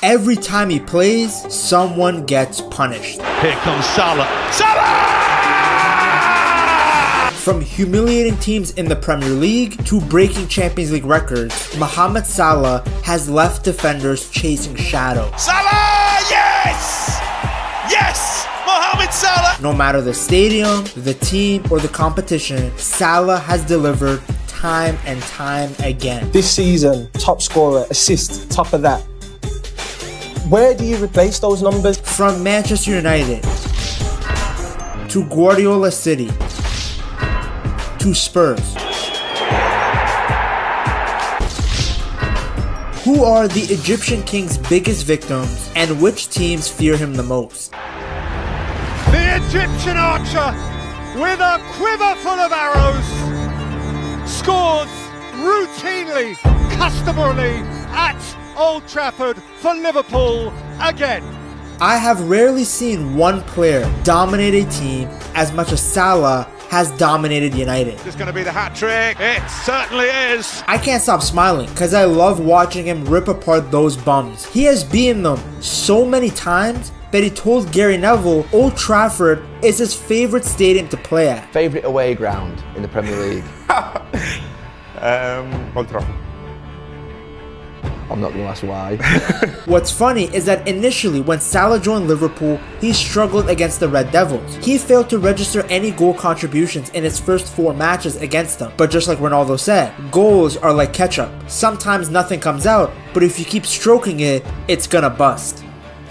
Every time he plays, someone gets punished. Here comes Salah. Salah! From humiliating teams in the Premier League to breaking Champions League records, Mohamed Salah has left defenders chasing shadows. Salah! Yes! Yes! Mohamed Salah! No matter the stadium, the team, or the competition, Salah has delivered time and time again. This season, top scorer, assist, top of that. Where do you replace those numbers? From Manchester United to Guardiola City to Spurs. Who are the Egyptian king's biggest victims and which teams fear him the most? The Egyptian archer, with a quiver full of arrows, scores routinely, customarily at Old Trafford for Liverpool again. I have rarely seen one player dominate a team as much as Salah has dominated United. This is going to be the hat-trick. It certainly is. I can't stop smiling because I love watching him rip apart those bums. He has beaten them so many times that he told Gary Neville Old Trafford is his favorite stadium to play at. Favorite away ground in the Premier League? Old Trafford. I'm not going to ask why. What's funny is that initially when Salah joined Liverpool, he struggled against the Red Devils. He failed to register any goal contributions in his first 4 matches against them. But just like Ronaldo said, goals are like ketchup. Sometimes nothing comes out, but if you keep stroking it, it's gonna bust.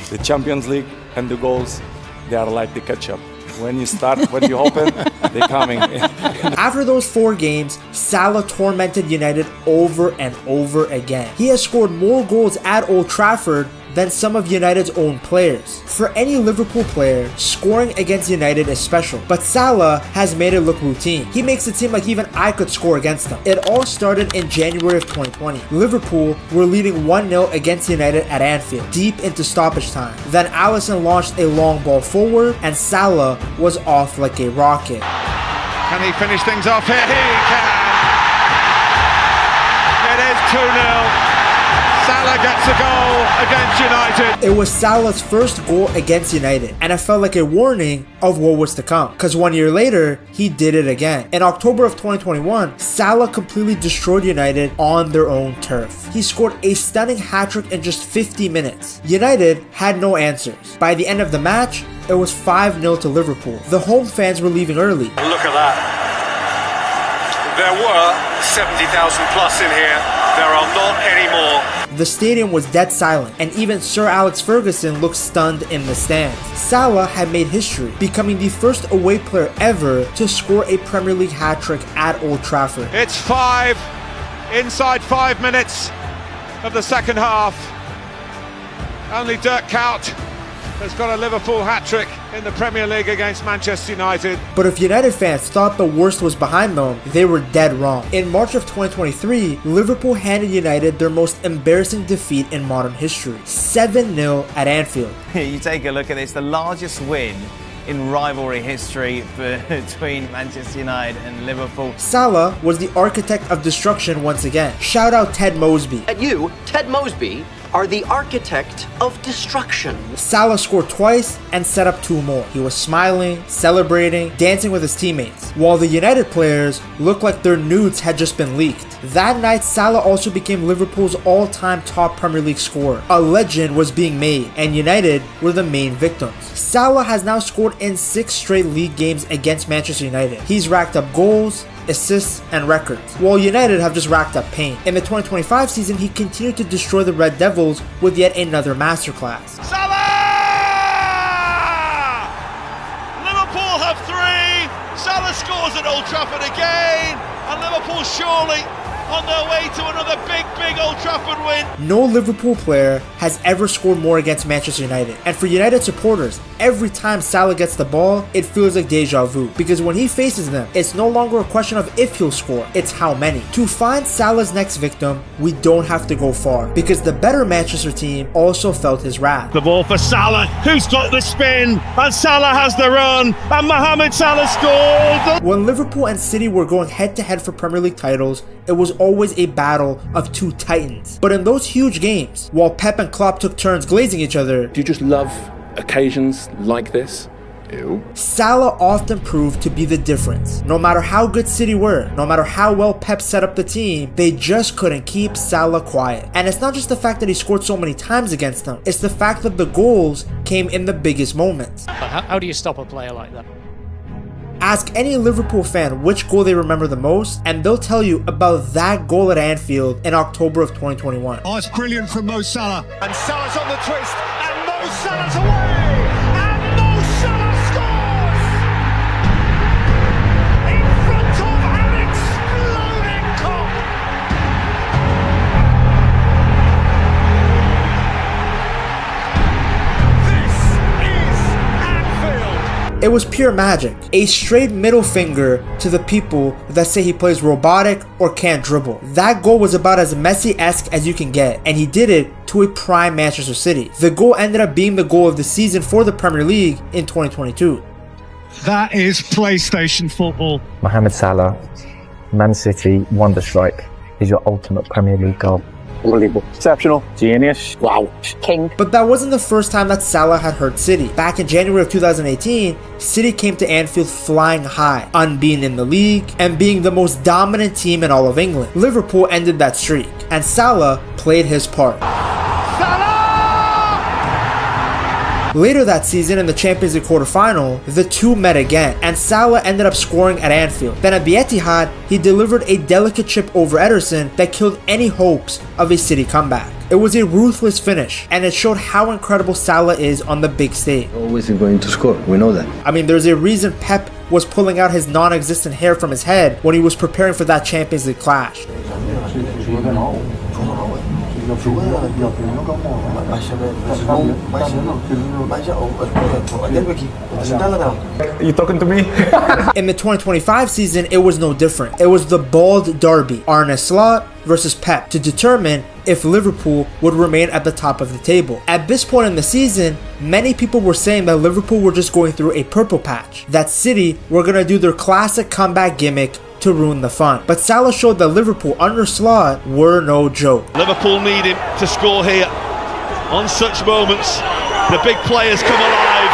The Champions League and the goals, they are like the ketchup. When you start, when you open, they're coming. After those 4 games, Salah tormented United over and over again. He has scored more goals at Old Trafford than some of United's own players. For any Liverpool player, scoring against United is special, but Salah has made it look routine. He makes it seem like even I could score against him. It all started in January of 2020. Liverpool were leading 1-0 against United at Anfield, deep into stoppage time. Then Alisson launched a long ball forward, and Salah was off like a rocket. Can he finish things off here? He can! It is 2-0. Salah gets a goal against United. It was Salah's first goal against United, and it felt like a warning of what was to come, because 1 year later, he did it again. In October of 2021, Salah completely destroyed United on their own turf. He scored a stunning hat-trick in just 50 minutes. United had no answers. By the end of the match, it was 5-0 to Liverpool. The home fans were leaving early. Look at that. There were 70,000 plus in here. There are not anymore. The stadium was dead silent, and even Sir Alex Ferguson looked stunned in the stands. Salah had made history, becoming the first away player ever to score a Premier League hat-trick at Old Trafford. It's 5 inside 5 minutes of the second half. Only Dirk Kuyt has got a Liverpool hat-trick in the Premier League against Manchester United. But if United fans thought the worst was behind them, they were dead wrong. In March of 2023, Liverpool handed United their most embarrassing defeat in modern history, 7-0 at Anfield. You take a look at this, the largest win in rivalry history between Manchester United and Liverpool. Salah was the architect of destruction once again. Shout out Ted Mosby. And you, Ted Mosby, are the architect of destruction. Salah scored twice and set up 2 more. He was smiling, celebrating, dancing with his teammates, while the United players looked like their nudes had just been leaked. That night, Salah also became Liverpool's all-time top Premier League scorer. A legend was being made, and United were the main victims. Salah has now scored in 6 straight league games against Manchester United. He's racked up goals, assists, and records, while United have just racked up pain. In the 2025 season, he continued to destroy the Red Devils with yet another masterclass. Salah! Liverpool have 3. Salah scores at Old Trafford again, and Liverpool surely on their way to another big Old Trafford win. No Liverpool player has ever scored more against Manchester United. And for United supporters, every time Salah gets the ball, it feels like deja vu. Because when he faces them, it's no longer a question of if he'll score, it's how many. To find Salah's next victim, we don't have to go far, because the better Manchester team also felt his wrath. The ball for Salah, who's got the spin, and Salah has the run, and Mohamed Salah scored. When Liverpool and City were going head-to-head for Premier League titles, it was always a battle of two titans. But in those huge games, while Pep and Klopp took turns glazing each other, do you just love occasions like this? Ew. Salah often proved to be the difference. No matter how good City were, no matter how well Pep set up the team, they just couldn't keep Salah quiet. And it's not just the fact that he scored so many times against them, it's the fact that the goals came in the biggest moments. How do you stop a player like that? Ask any Liverpool fan which goal they remember the most, and they'll tell you about that goal at Anfield in October of 2021. Oh, it's brilliant from Mo Salah. And Salah's on the twist, and Mo Salah's away! It was pure magic, a straight middle finger to the people that say he plays robotic or can't dribble. That goal was about as Messi-esque as you can get, and he did it to a prime Manchester City. The goal ended up being the goal of the season for the Premier League in 2022. That is PlayStation football. Mohamed Salah, Man City, wonder strike is your ultimate Premier League goal. Unbelievable. Exceptional. Genius. Wow. King. But that wasn't the first time that Salah had hurt City. Back in January of 2018, City came to Anfield flying high, unbeaten in the league, and being the most dominant team in all of England. Liverpool ended that streak, and Salah played his part. Later that season in the Champions League quarterfinal, the two met again, and Salah ended up scoring at Anfield. Then at the Etihad, he delivered a delicate chip over Ederson that killed any hopes of a City comeback. It was a ruthless finish, and it showed how incredible Salah is on the big stage. Always going to score, we know that. I mean, there's a reason Pep was pulling out his non-existent hair from his head when he was preparing for that Champions League clash. You're talking to me? In the 2025 season, it was no different. It was the bald derby, Arne Slot versus Pep, to determine if Liverpool would remain at the top of the table. At this point in the season, many people were saying that Liverpool were just going through a purple patch, that City were going to do their classic comeback gimmick to ruin the fun. But Salah showed that Liverpool under Slot were no joke. Liverpool need him to score here. On such moments, the big players come alive,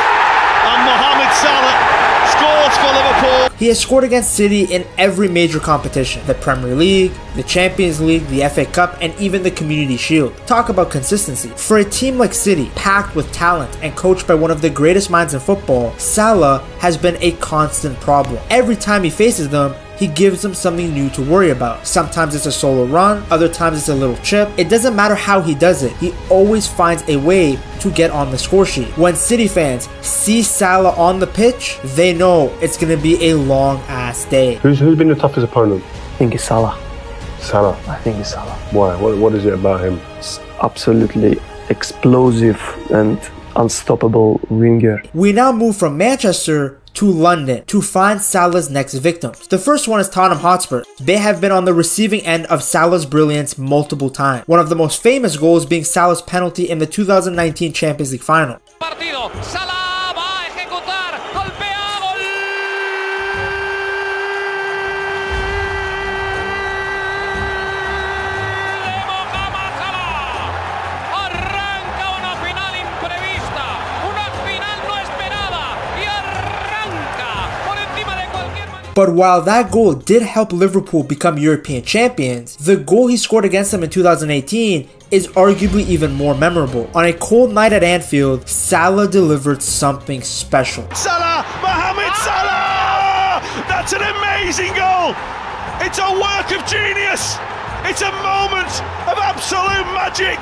and Mohamed Salah scores for Liverpool. He has scored against City in every major competition: the Premier League, the Champions League, the FA Cup, and even the Community Shield. Talk about consistency. For a team like City, packed with talent and coached by one of the greatest minds in football, Salah has been a constant problem. Every time he faces them, he gives them something new to worry about. Sometimes it's a solo run, other times it's a little chip. It doesn't matter how he does it, he always finds a way to get on the score sheet. When City fans see Salah on the pitch, they know it's going to be a long ass day. Who's been the toughest opponent? I think it's Salah. Salah? I think it's Salah. Why? What is it about him? It's absolutely explosive and unstoppable winger. We now move from Manchester to London to find Salah's next victims. The first one is Tottenham Hotspur. They have been on the receiving end of Salah's brilliance multiple times. One of the most famous goals being Salah's penalty in the 2019 Champions League final. But while that goal did help Liverpool become European champions, the goal he scored against them in 2018 is arguably even more memorable. On a cold night at Anfield, Salah delivered something special. Salah! Mohamed Salah! That's an amazing goal! It's a work of genius! It's a moment of absolute magic!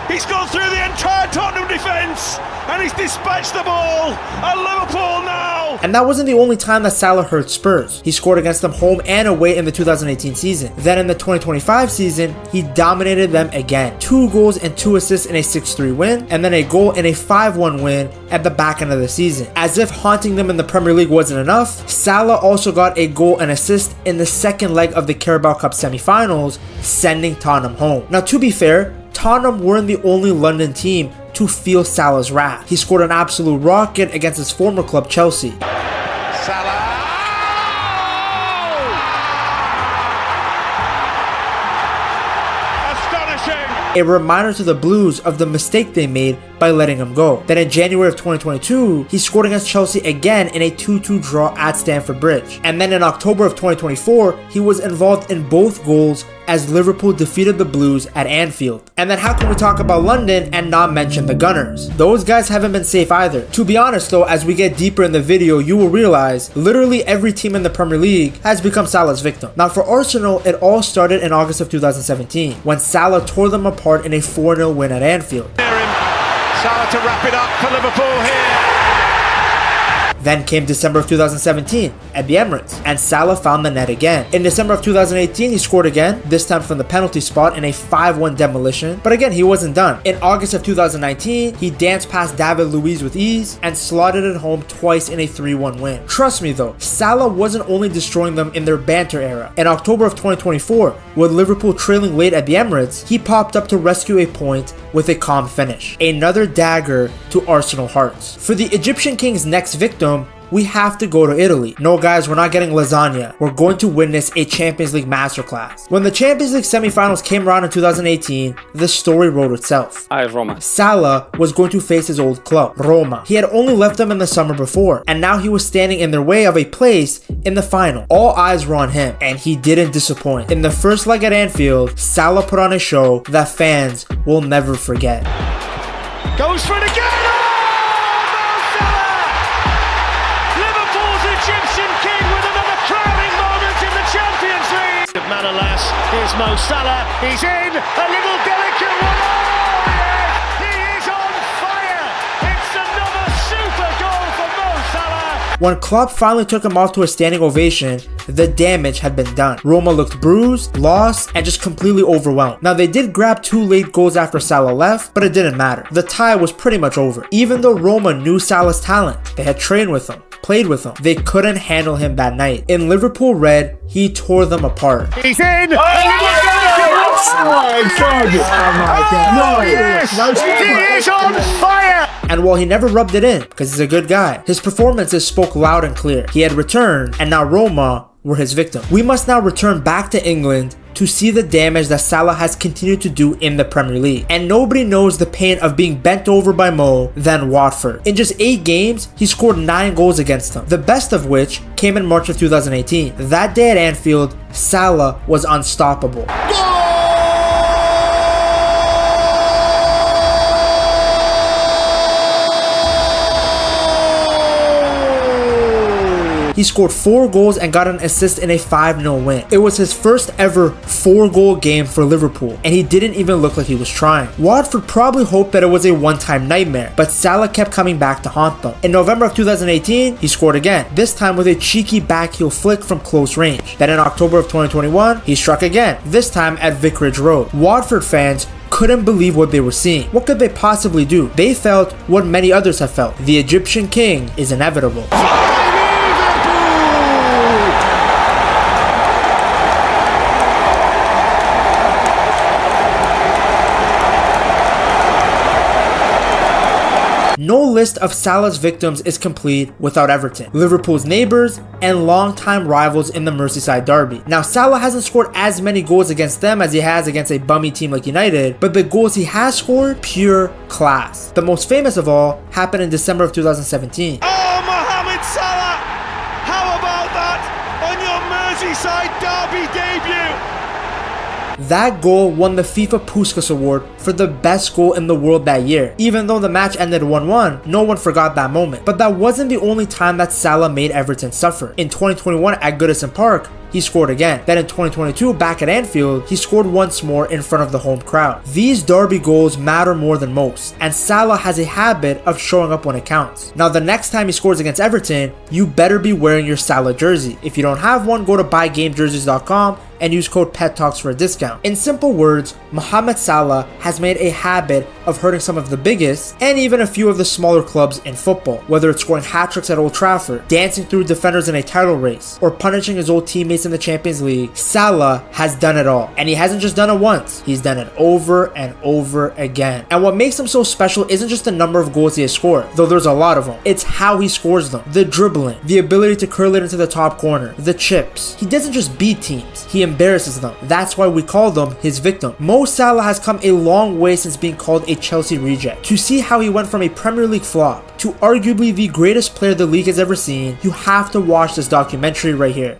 He's gone through the entire Tottenham defence and he's dispatched the ball at Liverpool now! And that wasn't the only time that Salah hurt Spurs. He scored against them home and away in the 2018 season. Then in the 2025 season, he dominated them again. 2 goals and 2 assists in a 6-3 win, and then a goal in a 5-1 win at the back end of the season. As if haunting them in the Premier League wasn't enough, Salah also got a goal and assist in the second leg of the Carabao Cup semi-finals, sending Tottenham home. Now to be fair, Tottenham weren't the only London team to feel Salah's wrath. He scored an absolute rocket against his former club Chelsea. Salah! a reminder to the Blues of the mistake they made by letting him go. Then in January of 2022, he scored against Chelsea again in a 2-2 draw at Stamford Bridge. And then in October of 2024, he was involved in both goals as Liverpool defeated the Blues at Anfield. And then how can we talk about London and not mention the Gunners? Those guys haven't been safe either. To be honest though, as we get deeper in the video, you will realize literally every team in the Premier League has become Salah's victim. Now for Arsenal, it all started in August of 2017 when Salah tore them apart in a 4-0 win at Anfield. Salah to wrap it up for Liverpool here. Then came December of 2017 at the Emirates, and Salah found the net again. In December of 2018, he scored again, this time from the penalty spot in a 5-1 demolition, but again, he wasn't done. In August of 2019, he danced past David Luiz with ease and slotted it home twice in a 3-1 win. Trust me though, Salah wasn't only destroying them in their banter era. In October of 2024, with Liverpool trailing late at the Emirates, he popped up to rescue a point with a calm finish. Another dagger to Arsenal hearts. For the Egyptian King's next victim, we have to go to Italy. No guys, we're not getting lasagna. We're going to witness a Champions League masterclass. When the Champions League semifinals came around in 2018, the story wrote itself. Roma. Salah was going to face his old club, Roma. He had only left them in the summer before, and now he was standing in their way of a place in the final. All eyes were on him, and he didn't disappoint. In the first leg at Anfield, Salah put on a show that fans will never forget. Goes for it again! Egyptian King with another crowning moment in the Champions League. Manolas, here's Mo Salah, he's in, a little delicate one. Oh yes, he is on fire. It's another super goal for Mo Salah. When Klopp finally took him off to a standing ovation, the damage had been done. Roma looked bruised, lost, and just completely overwhelmed. Now they did grab 2 late goals after Salah left, but it didn't matter. The tie was pretty much over. Even though Roma knew Salah's talent, they had trained with him, played with him, they couldn't handle him that night. In Liverpool red, he tore them apart. He's in! Oh my God! Oh yes! He is on fire! And while he never rubbed it in, because he's a good guy, his performances spoke loud and clear. He had returned, and now Roma were his victim. We must now return back to England to see the damage that Salah has continued to do in the Premier League. And nobody knows the pain of being bent over by Mo than Watford. In just 8 games, he scored 9 goals against them, the best of which came in March of 2018. That day at Anfield, Salah was unstoppable. He scored 4 goals and got an assist in a 5-0 win. It was his first ever 4-goal game for Liverpool, and he didn't even look like he was trying. Watford probably hoped that it was a one-time nightmare, but Salah kept coming back to haunt them. In November of 2018, he scored again, this time with a cheeky backheel flick from close range. Then in October of 2021, he struck again, this time at Vicarage Road. Watford fans couldn't believe what they were seeing. What could they possibly do? They felt what many others have felt. The Egyptian King is inevitable. No list of Salah's victims is complete without Everton, Liverpool's neighbors and longtime rivals in the Merseyside derby. Now Salah hasn't scored as many goals against them as he has against a bummy team like United, but the goals he has scored, pure class. The most famous of all happened in December of 2017. Oh, Mohamed Salah! How about that on your Merseyside derby debut? That goal won the FIFA Puskas Award for the best goal in the world that year. Even though the match ended 1-1, no one forgot that moment. But that wasn't the only time that Salah made Everton suffer. In 2021 at Goodison Park, he scored again. Then in 2022, back at Anfield, he scored once more in front of the home crowd. These derby goals matter more than most, and Salah has a habit of showing up when it counts. Now the next time he scores against Everton, you better be wearing your Salah jersey. If you don't have one, go to buygamejerseys.com and use code PETTALKS for a discount. In simple words, Mohamed Salah has made a habit of hurting some of the biggest and even a few of the smaller clubs in football. Whether it's scoring hat-tricks at Old Trafford, dancing through defenders in a title race, or punishing his old teammates teammates in the Champions League, Salah has done it all. And he hasn't just done it once, he's done it over and over again. And what makes him so special isn't just the number of goals he has scored, though there's a lot of them. It's how he scores them. The dribbling, the ability to curl it into the top corner, the chips. He doesn't just beat teams, he embarrasses them. That's why we call them his victim. Mo Salah has come a long way since being called a Chelsea reject. To see how he went from a Premier League flop to arguably the greatest player the league has ever seen, you have to watch this documentary right here.